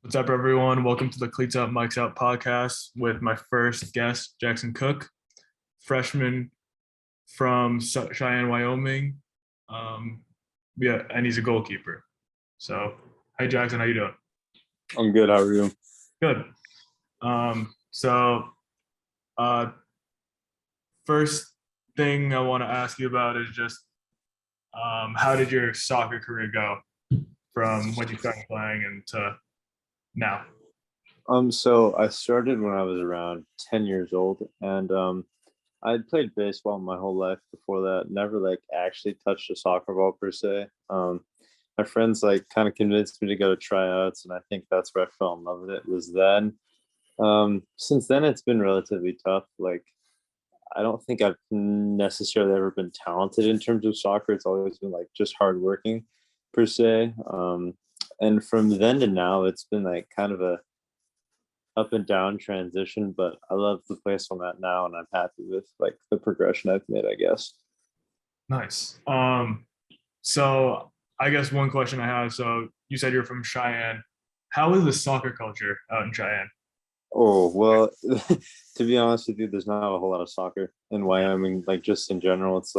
What's up, everyone? Welcome to the Cleats Up Mics Out podcast with my first guest, Jackson Cook, freshman from Cheyenne, Wyoming. And he's a goalkeeper. So, hey, Jackson, how you doing? I'm good. How are you? Good. So, first thing I want to ask you about is just how did your soccer career go from when you started playing and to now? So I started when I was around 10 years old, and I'd played baseball my whole life before that. Never actually touched a soccer ball per se. My friends kind of convinced me to go to tryouts, and I think that's where I fell in love with it. Was then. Since then, it's been relatively tough. I don't think I've necessarily ever been talented in terms of soccer. It's always been just hardworking per se. And from then to now, it's been kind of a up and down transition, but I love the place I'm at now, and I'm happy with the progression I've made, I guess. Nice. So I guess one question I have, so you said you're from Cheyenne. How is the soccer culture out in Cheyenne? Oh, well, to be honest with you, there's not a whole lot of soccer in Wyoming, just in general. It's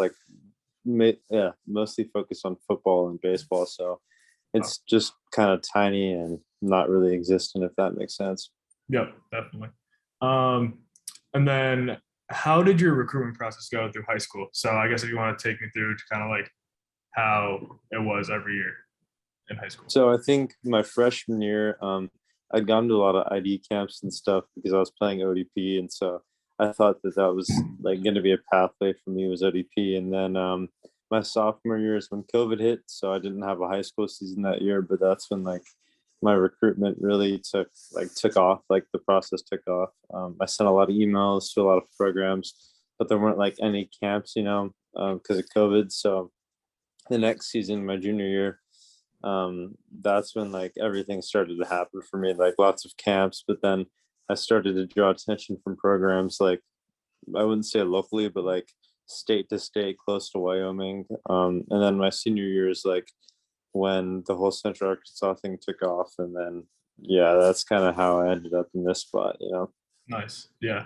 mostly focused on football and baseball. So it's just kind of tiny and not really existent, if that makes sense. Yep, definitely. And then how did your recruitment process go through high school? So I guess if you want to take me through to kind of how it was every year in high school. So I think my freshman year, I'd gone to a lot of ID camps and stuff because I was playing ODP. And so I thought that was going to be a pathway for me was ODP. And then my sophomore year is when COVID hit. So I didn't have a high school season that year, but that's when my recruitment really took off. The process took off. I sent a lot of emails to a lot of programs, but there weren't any camps, because of COVID. So the next season, my junior year, that's when everything started to happen for me, lots of camps. But then I started to draw attention from programs I wouldn't say locally, but state to state, close to Wyoming. And then my senior year is when the whole Central Arkansas thing took off, and then that's kind of how I ended up in this spot. Nice. Yeah.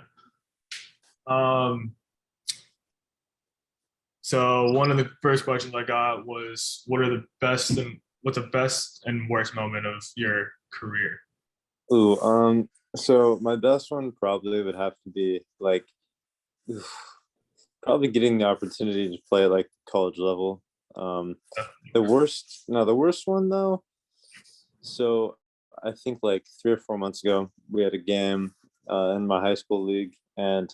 So one of the first questions I got was, what's the best and worst moment of your career? So my best one probably would have to be probably getting the opportunity to play at college level. The worst one though. So I think 3 or 4 months ago, we had a game in my high school league, and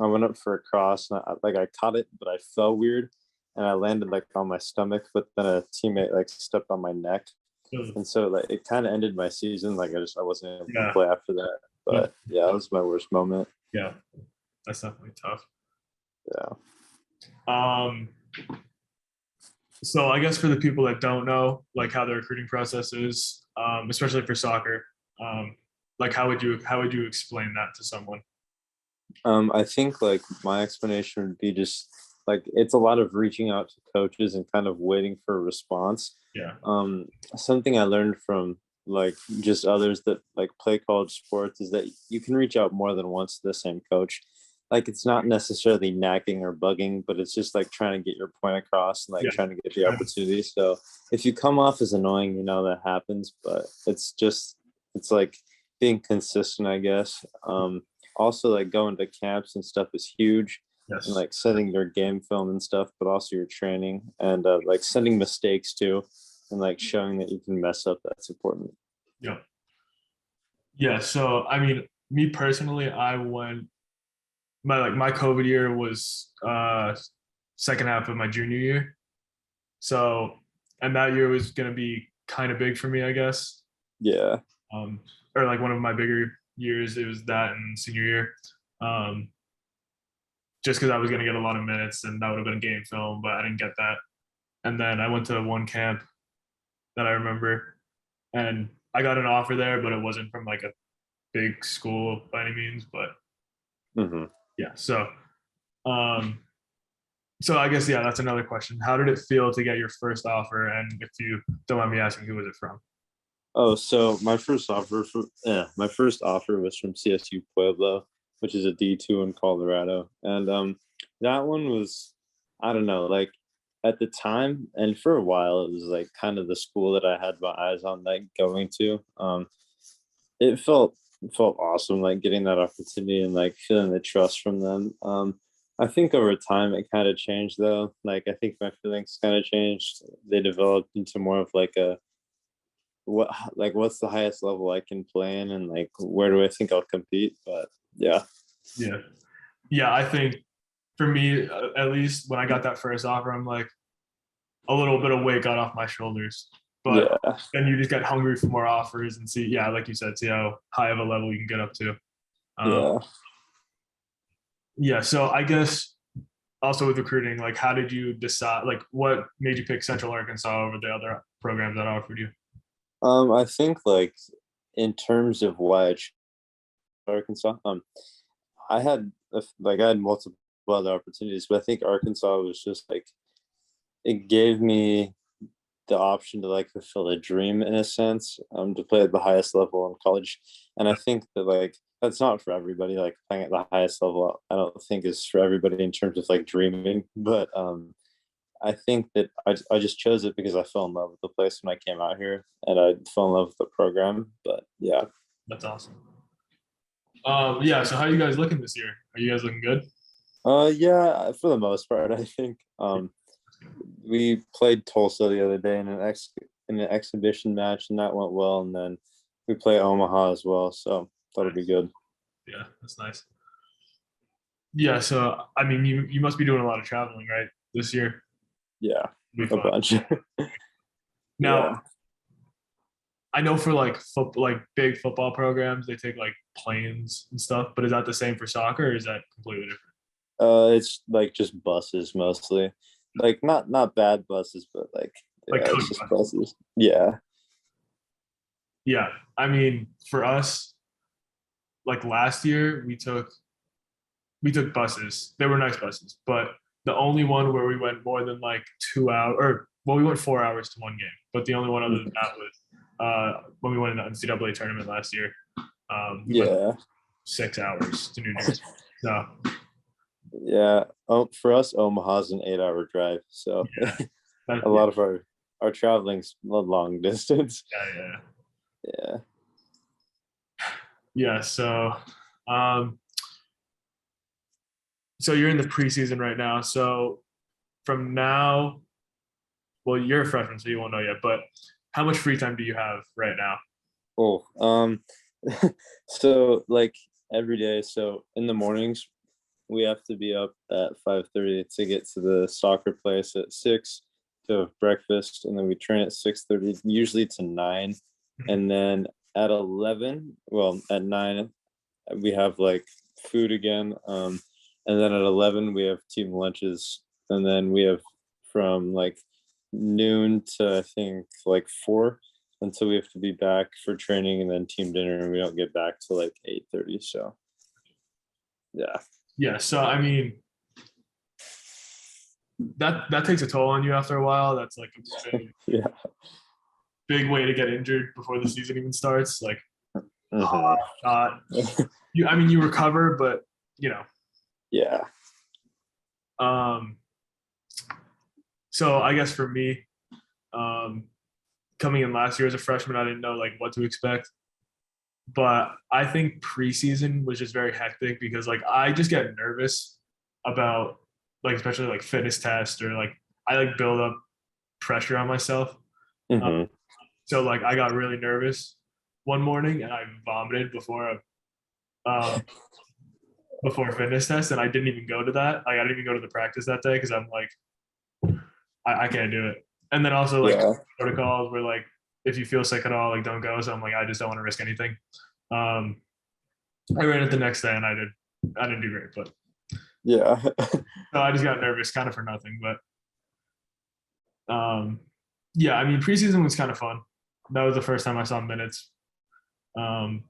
I went up for a cross, and I caught it, but I fell weird, and I landed on my stomach. But then a teammate stepped on my neck, and so it kind of ended my season. I wasn't able to play after that. But that was my worst moment. Yeah, that's definitely tough. Yeah. So I guess for the people that don't know how the recruiting process is, especially for soccer, how would you explain that to someone? I think my explanation would be just it's a lot of reaching out to coaches and kind of waiting for a response. Yeah. Something I learned from just others that play college sports is that you can reach out more than once to the same coach. It's not necessarily nagging or bugging, but it's just trying to get your point across and trying to get the opportunity. So if you come off as annoying, that happens, but it's being consistent, I guess. Also going to camps and stuff is huge. Yes. And setting your game film and stuff, but also your training and sending mistakes too, and showing that you can mess up. That's important. Yeah. Yeah. So I mean, me personally, I went my COVID year was second half of my junior year. So, and that year was gonna be kind of big for me, I guess. Yeah. Or one of my bigger years, it was that in senior year. Just because I was gonna get a lot of minutes, and that would have been a game film, but I didn't get that. And then I went to one camp that I remember, and I got an offer there, but it wasn't from a big school by any means. But yeah, so I guess that's another question. How did it feel to get your first offer? And if you don't mind me asking, who was it from? Oh, so my first offer was from CSU Pueblo, which is a D2 in Colorado. And that one was, I don't know, like at the time and for a while it was like kind of the school that I had my eyes on like going to. It felt awesome like getting that opportunity and like feeling the trust from them. I think over time it kind of changed though. Like I think my feelings kind of changed. They developed into more of like a what's the highest level I can play in and like where do I think I'll compete? But yeah. Yeah. Yeah, I think for me, at least when I got that first offer, I'm like a little bit of weight got off my shoulders. But Yeah. then you just get hungry for more offers and see, yeah, like you said, see how high of a level you can get up to. Um, Yeah. yeah. So I guess also with recruiting, like how did you decide, like what made you pick Central Arkansas over the other programs that offered you? I think like in terms of why I chose Arkansas, I had multiple other opportunities, but I think Arkansas was just like it gave me the option to like fulfill a dream in a sense, to play at the highest level in college. And I think that like that's not for everybody. Like playing at the highest level, I don't think is for everybody in terms of like dreaming. But I think that I just chose it because I fell in love with the place when I came out here, and I fell in love with the program. But yeah, That's awesome. Yeah. So how are you guys looking this year? Are you guys looking good? yeah, for the most part, I think we played Tulsa the other day in an exhibition match, and that went well. And then we play Omaha as well, so that'll be Nice. good. Yeah, that's nice. Yeah. So I mean, you must be doing a lot of traveling, right? This year. Yeah, It'll be a fun. bunch. Now, Yeah. I know for like like big football programs, they take like planes and stuff. But is that the same for soccer, or is that completely different? It's like just buses mostly. Like not bad buses, but like Like yeah, coach it's just buses. buses. Yeah. Yeah, I mean, for us, like last year, we took buses. They were nice buses, but the only one where we went more than like 2 hours, or well, we went 4 hours to one game. But the only one other than Mhm. that was when we went in the NCAA tournament last year. We went Yeah. 6 hours to New Jersey. So Yeah. For us, Omaha's an 8-hour drive, so yeah, that, a lot of our traveling's a long distance. yeah. Yeah. Yeah. Um, so you're in the preseason right now. So from now, well, you're a freshman, so you won't know yet. But how much free time do you have right now? Oh, so like every day. So in the mornings, we have to be up at 5:30 to get to the soccer place at 6 to have breakfast, and then we train at 6:30, usually to 9, Mhm. and then at 11, well, at 9, we have like food again, and then at 11 we have team lunches, and then we have from like noon to I think like 4 until we have to be back for training and then team dinner, and we don't get back to like 8:30. So yeah. Yeah. So I mean, that takes a toll on you after a while. That's like a big, Yeah. big way to get injured before the season even starts. Like Hmm. shot. I mean, you recover, but you know. Yeah. Um, so I guess for me, um, coming in last year as a freshman, I didn't know like what to expect. But I think preseason was just very hectic because like I just get nervous about like especially like fitness tests or like I like build up pressure on myself. Uh, Hmm. so like I got really nervous one morning and I vomited um, before fitness test and I didn't even go to that. Like I didn't even go to the practice that day because I'm like I can't do it. And then also like Yeah. protocols where like if you feel sick at all, like don't go. So I'm like I just don't want to risk anything. Um, I ran it the next day and I didn't do great, but Yeah. no, I just got nervous kind of for nothing. But yeah, I mean preseason was kind of fun. That was the first time I saw minutes. Um,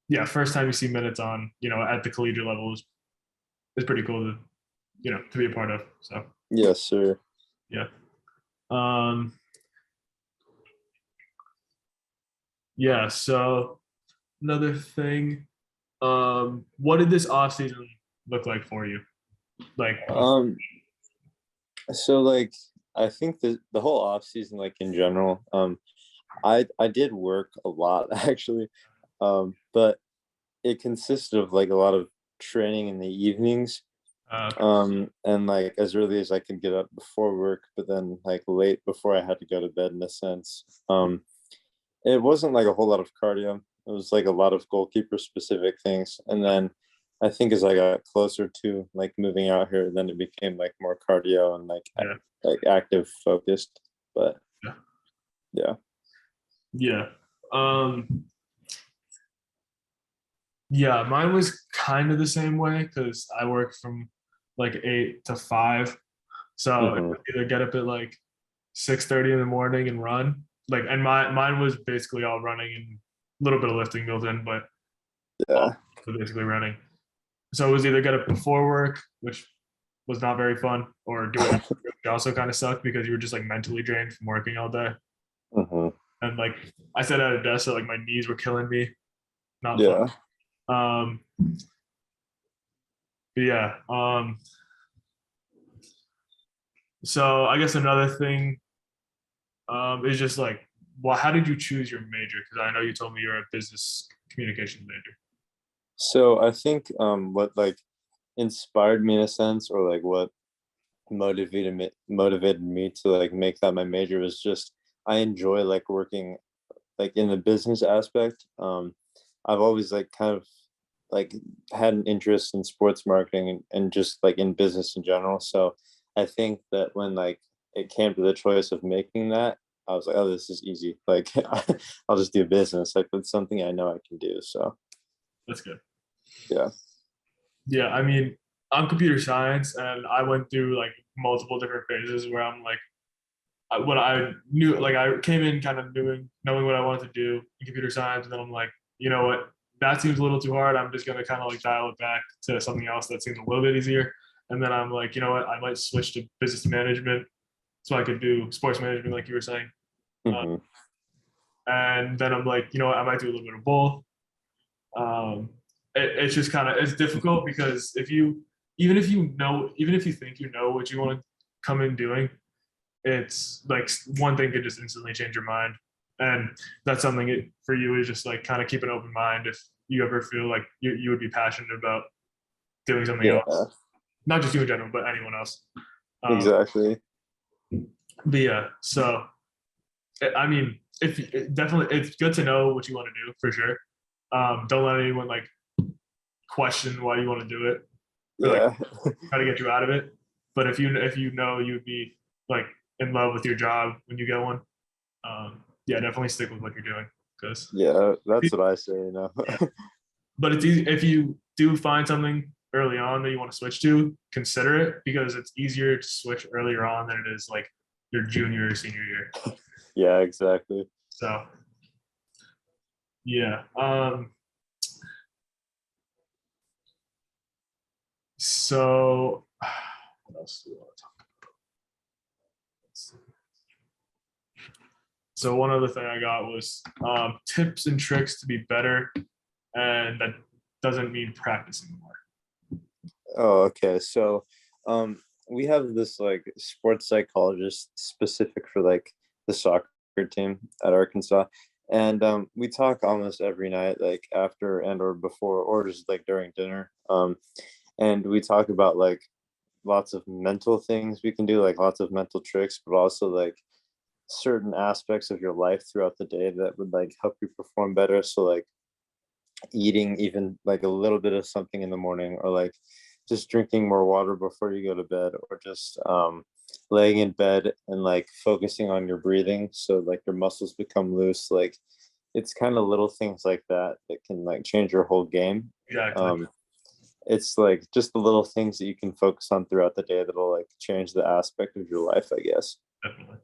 yeah, first time you see minutes on at the collegiate level is pretty cool to to be a part of. So Yes, sir. yeah. Um, Yeah. So another thing, what did this off season look like for you? Like, Um, so like I think the whole off season, like in general, I did work a lot actually, but it consisted of like a lot of training in the evenings, okay. and like as early as I could get up before work, but then like late before I had to go to bed in a sense. It wasn't like a whole lot of cardio. It was like a lot of goalkeeper specific things. And then I think as I got closer to like moving out here, then it became like more cardio and Yeah. like active focused. But Yeah. yeah. Yeah. Um, yeah, mine was kind of the same way because I worked from like 8 to 5. So Hmm. either get up at like 6:30 in the morning and run. Like, and mine was basically all running and a little bit of lifting built in, but all Yeah. basically running. So it was either get up before work, which was not very fun, or do it after, which also kind of sucked because you were just like mentally drained from working all day. Hmm. And like I sat at a desk, so like my knees were killing me. Not fun. Yeah. Um, but yeah. So I guess another thing is just like, well, how did you choose your major? Because I know you told me you're a business communication major. So I think what like inspired me in a sense, or like what motivated me to like make that my major was just I enjoy like working like in the business aspect. I've always like kind of like had an interest in sports marketing and just like in business in general. So I think that when like it came to the choice of making that, I was like, oh, this is easy. Like I'll just do business. Like it's something I know I can do. So That's good. yeah. Yeah, I mean, I'm computer science, and I went through like multiple different phases where I'm like, what I knew, like I came in kind of knowing what I wanted to do in computer science, and then I'm like, you know what, that seems a little too hard. I'm just gonna kind of like dial it back to something else that seems a little bit easier. And then I'm like, you know what, I might switch to business management so I could do sports management, like you were saying. Uh, Hmm. and then I'm like, you know what, I might do a little bit of both. Um, it's just kind of it's difficult because if you even if you think you know what you want to come in doing, it's like one thing could just instantly change your mind, and that's something for you is just like kind of keep an open mind if you ever feel like you would be passionate about doing something else, Yeah, not just you in general, but anyone else. Um, exactly. but yeah, so I mean, if definitely it's good to know what you want to do for sure. Don't let anyone like question why you want to do it or like Yeah. try to get you out of it. But if you know you'd be like in love with your job when you get one, yeah, definitely stick with what you're doing because Yeah, that's what I say, you know. yeah. But it's easy if you do find something early on that you want to switch to, consider it because it's easier to switch earlier on than it is like your junior or senior year. Yeah, exactly. So yeah. So what else do we want to talk about? So one other thing I got was tips and tricks to be better, and that doesn't mean practicing more. Oh, okay. So, we have this like sports psychologist specific for like the soccer team at Arkansas, and we talk almost every night, like after and or before, or just like during dinner. And we talk about like lots of mental things we can do, like lots of mental tricks, but also like certain aspects of your life throughout the day that would like help you perform better. So like eating even like a little bit of something in the morning, or like just drinking more water before you go to bed, or just laying in bed and like focusing on your breathing so like your muscles become loose. Like it's kind of little things like that that can like change your whole game. Exactly. um it's like just the little things that you can focus on throughout the day that'll like change the aspect of your life, I guess. Definitely.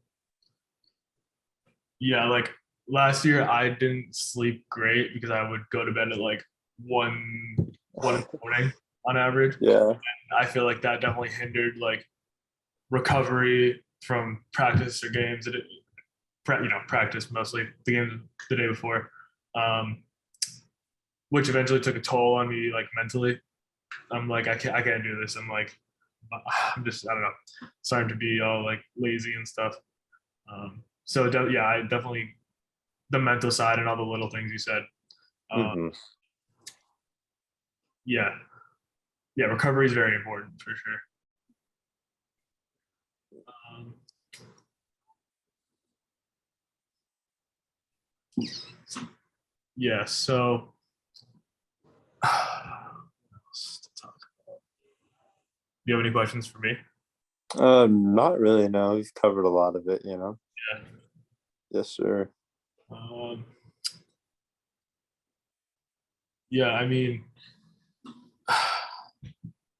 Yeah, like last year I didn't sleep great because I would go to bed at like one in the morning on average. Yeah. I feel like that definitely hindered like recovery from practice or games that practice mostly the games the day before. which eventually took a toll on me like mentally. I'm like, I can't do this. I'm just, I don't know, starting to be all like lazy and stuff. So yeah, I definitely the mental side and all the little things you said. Uh, Hmm. yeah, yeah, recovery is very important for sure. Um, yeah, so do you have any questions for me? Not really. No, we've covered a lot of it. Yeah. Yes, sir. Um, yeah, I mean,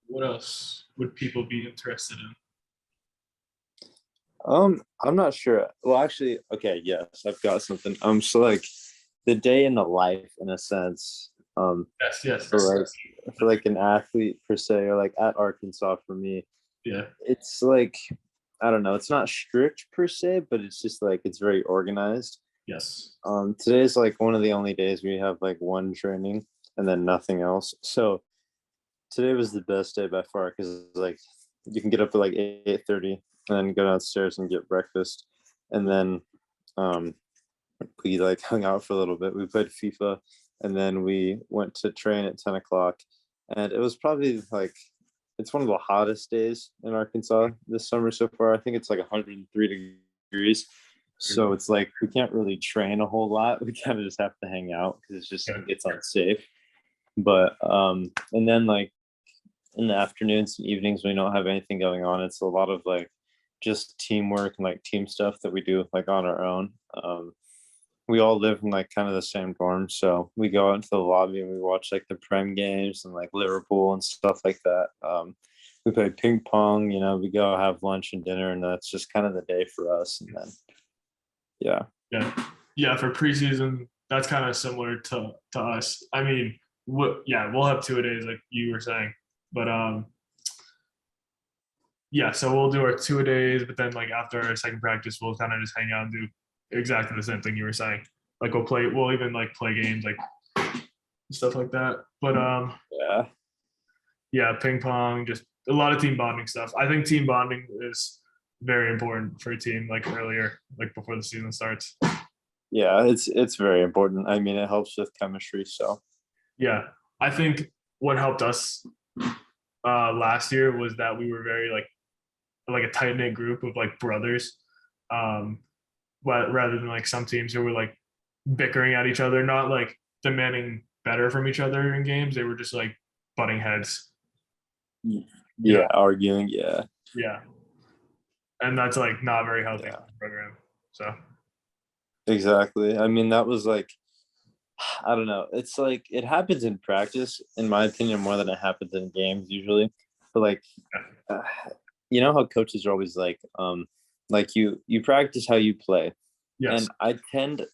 what else would people be interested in? I'm not sure. Well, actually, okay, yes, I've got something. So like the day in the life, in a sense, Yes, yes, for like for like an athlete per se, or like at Arkansas for me, yeah, it's like I don't know. It's not strict per se, but it's just like it's very organized. yes, Today's like one of the only days we have like one training and then nothing else. So today was the best day by far because like you can get up at like 8:30 and then go downstairs and get breakfast, and then um, we like hung out for a little bit. We played FIFA, and then we went to train at 10 o'clock, and it was probably like it's one of the hottest days in Arkansas this summer so far. I think it's like 103 degrees. So it's like we can't really train a whole lot. We kind of just have to hang out because it gets unsafe. But and then like in the afternoons and evenings when we don't have anything going on, it's a lot of like just teamwork and like team stuff that we do like on our own. We all live in like kind of the same dorm, so we go out into the lobby and we watch like the Prem games and like Liverpool and stuff like that. We play ping pong, we go have lunch and dinner, and that's just kind of the day for us. And then yeah. yeah, yeah. For preseason, that's kind of similar to us. I mean, yeah, we'll have 2 a days like you were saying, but yeah. So we'll do our 2 a days, but then like after our second practice, we'll kind of just hang out and do exactly the same thing you were saying. Like we'll even like play games like stuff like that. But Yeah. yeah, ping pong, just a lot of team bonding stuff. I think team bonding is very important for a team like earlier, like before the season starts. Yeah, it's very important. I mean, it helps with chemistry. So Yeah. I think what helped us last year was that we were very like a tight knit group of like brothers. Um, but rather than like some teams who were like bickering at each other, not like demanding better from each other in games. They were just like butting heads. You know? yeah, arguing. Yeah. Yeah. And that's like not very healthy Yeah, for the program. So exactly. I mean, that was like, I don't know. It's like it happens in practice, in my opinion, more than it happens in games usually. But like, uh, you know how coaches are always like you practice how you play, yes. and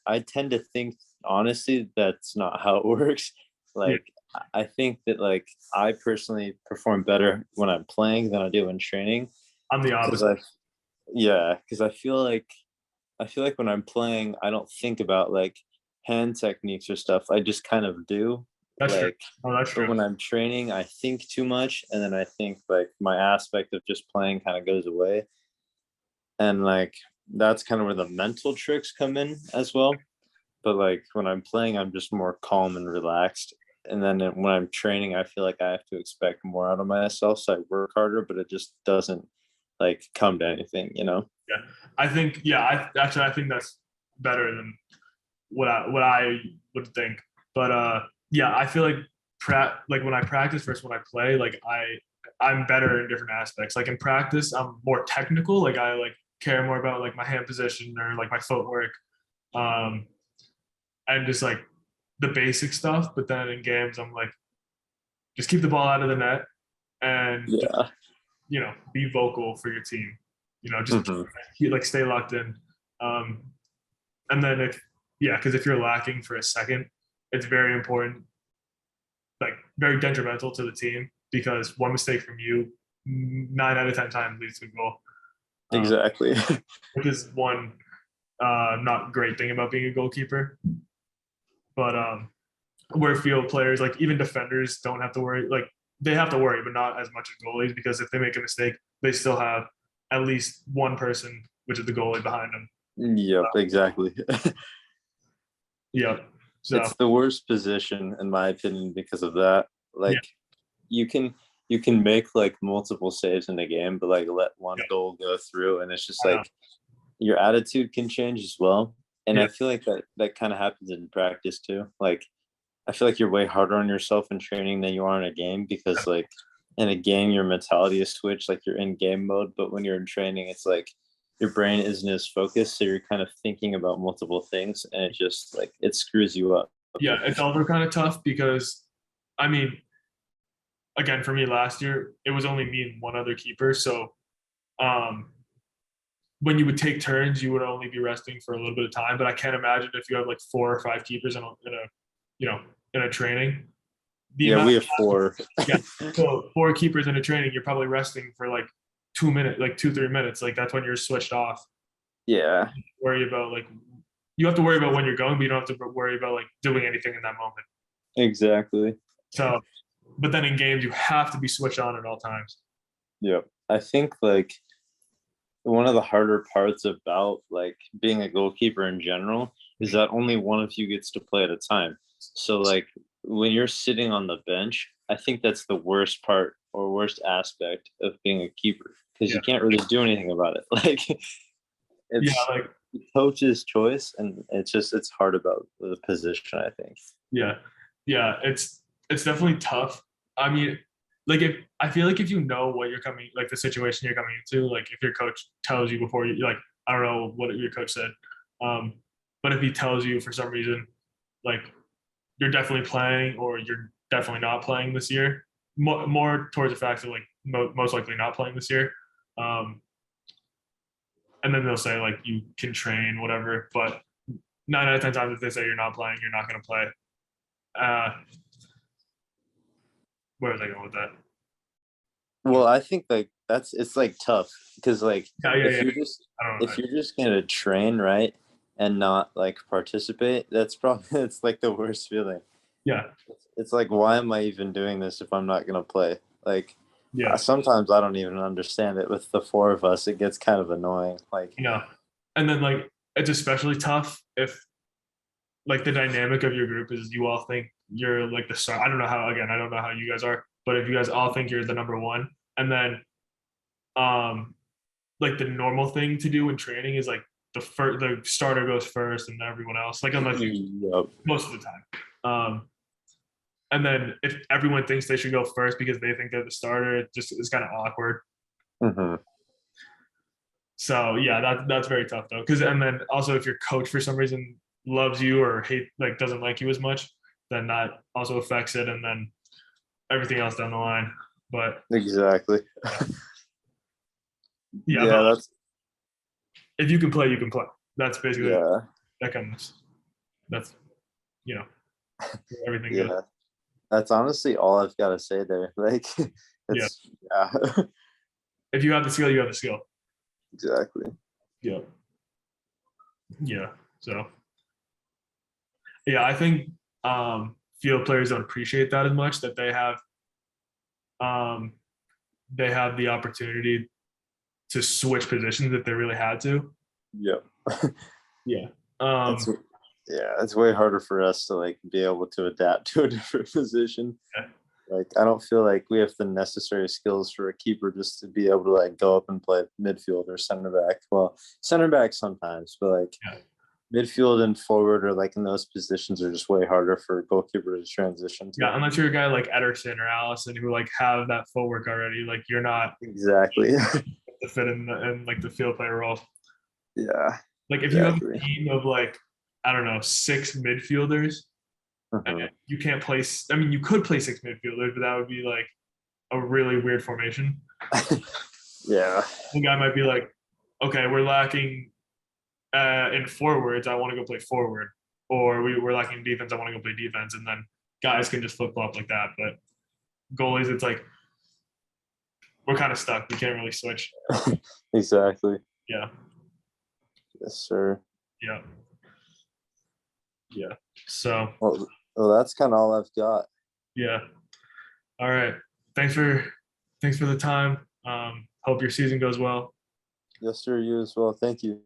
I tend to think honestly that's not how it works. Yeah. Like, I think that like I personally perform better when I'm playing than I do in training I'm the because opposite. because I feel like when I'm playing, I don't think about like hand techniques or stuff. I just kind of do. That's true. Like, Oh, that's but true. when I'm training, I think too much, and then I think like my aspect of just playing kind of goes away, and like that's kind of where the mental tricks come in as well. But like when I'm playing, I'm just more calm and relaxed. And then when I'm training, I feel like I have to expect more out of myself, so I work harder, but it just doesn't like come to anything. Yeah. I think, yeah, I think that's better than what I would think. But yeah, I feel like like when I practice versus when I play, like I'm better in different aspects. Like in practice, I'm more technical. Like I like care more about like my hand position or like my footwork. Um and just like the basic stuff. But then in games, I'm like, just keep the ball out of the net and just, Yeah. be vocal for your team. Just Hmm. like stay locked in. Um, and then yeah, because if you're lacking for a second, it's very important, like very detrimental to the team because one mistake from you, 9 out of 10 times leads to a goal, uh, Exactly. which is one not great thing about being a goalkeeper. But where field players, like even defenders, don't have to worry. Like they have to worry, but not as much as goalies, because if they make a mistake, they still have at least one person, which is the goalie, behind them. Yep, exactly. Yeah. So It's the worst position in my opinion because of that. yeah, Like you can make like multiple saves in a game, but like let one yeah, goal go through, and it's just I know. like your attitude can change as well. And Yeah, I feel like that kind of happens in practice too. Like I feel like you're way harder on yourself in training than you are in a game, because like in a game your mentality is switched, like you're in game mode, but when you're in training, it's like your brain isn't as focused, so you're kind of thinking about multiple things, and it just like it screws you up. yeah, it's also kind of tough because, I mean, again, for me last year, it was only me and one other keeper. So um, when you would take turns, you would only be resting for a little bit of time. But I can't imagine if you have like 4 or 5 keepers you know, in a training, the Yeah, amount we of have four. yeah. So 4 keepers in a training, you're probably resting for like 2 minutes, like 2, 3 minutes. Like that's when you're switched off. Yeah, Worry about like you have to worry about when you're going, but you don't have to worry about like doing anything in that moment. exactly. So, but then in games, you have to be switched on at all times. Yep. I think like one of the harder parts about like being a goalkeeper in general is that only one of you gets to play at a time. So like when you're sitting on the bench, I think that's the worst part or worst aspect of being a keeper, because Yeah, you can't really do anything about it. Like yeah, it's like the coach's choice, and it's hard about the position, I think. yeah, yeah. It's definitely tough. I mean, like if I feel like if you know what you're coming, like the situation you're coming into, like if your coach tells you before you, like I don't know what your coach said, um, but if he tells you for some reason, like you're definitely playing or you're definitely not playing this year, more towards the fact of like most likely not playing this year. Um, and then they'll say like you can train whatever, but 9 out of 10 times if they say you're not playing, you're not going to play. Uh, where was I going with that? Well, I think like that's it's like tough because like Yeah, yeah, if yeah. you're just I don't know. if you're just gonna train, right, and not like participate, that's probably it's like the worst feeling. Yeah, It's like, why am I even doing this if I'm not gonna play? Like yeah, sometimes I don't even understand it. With the four of us, it gets kind of annoying. Like yeah. And then like it's especially tough if like the dynamic of your group is you all think you're like the star. I don't know how. Again, I don't know how you guys are, but if you guys all think you're the number one, and then um like the normal thing to do in training is like the starter goes first and everyone else, like unless you yep. most of the time. And then if everyone thinks they should go first because they think they're the starter, it just is kind of awkward. Hmm. So yeah, that's very tough though. Because and then also if your coach for some reason loves you or hate like doesn't like you as much, then that also affects it, and then everything else down the line. But Exactly. yeah, but Yeah, that's if you can play, you can play. That's basically yeah, that comes. That's you know everything goes. yeah. That's honestly all I've got to say there. Like Yeah, it's yeah, if you have the skill, you have the skill. exactly. Yeah, yeah. So yeah, I think field players don't appreciate that as much, that um, they have the opportunity to switch positions if they really had to. Yep. Yeah. It's Um, yeah, it's way harder for us to like be able to adapt to a different position. yeah. Like I don't feel like we have the necessary skills for a keeper just to be able to like go up and play midfield or center back. Well, center back sometimes, but like Yeah. midfield and forward or like in those positions are just way harder for a goalkeeper to transition to. Yeah, unless you're a guy like Ederson or Allison who like have that footwork already, like you're not Exactly. to fit in like the field player role. Yeah, Like if you have a exactly. team of like I don't know 6 midfielders, and Mhm. you can't place. I mean, you could play 6 midfielders, but that would be like a really weird formation. Yeah. One guy might be like, okay, we're lacking in forwards. I want to go play forward, or we're lacking defense. I want to go play defense, and then guys can just flip flop like that. But goalies, it's like we're kind of stuck. We can't really switch. Exactly. Yeah, Yes, sir. yeah, Yeah. So Well, that's kind of all I've got. yeah. All right. Thanks for the time. Hope your season goes well. Yes, sir. You as well. Thank you.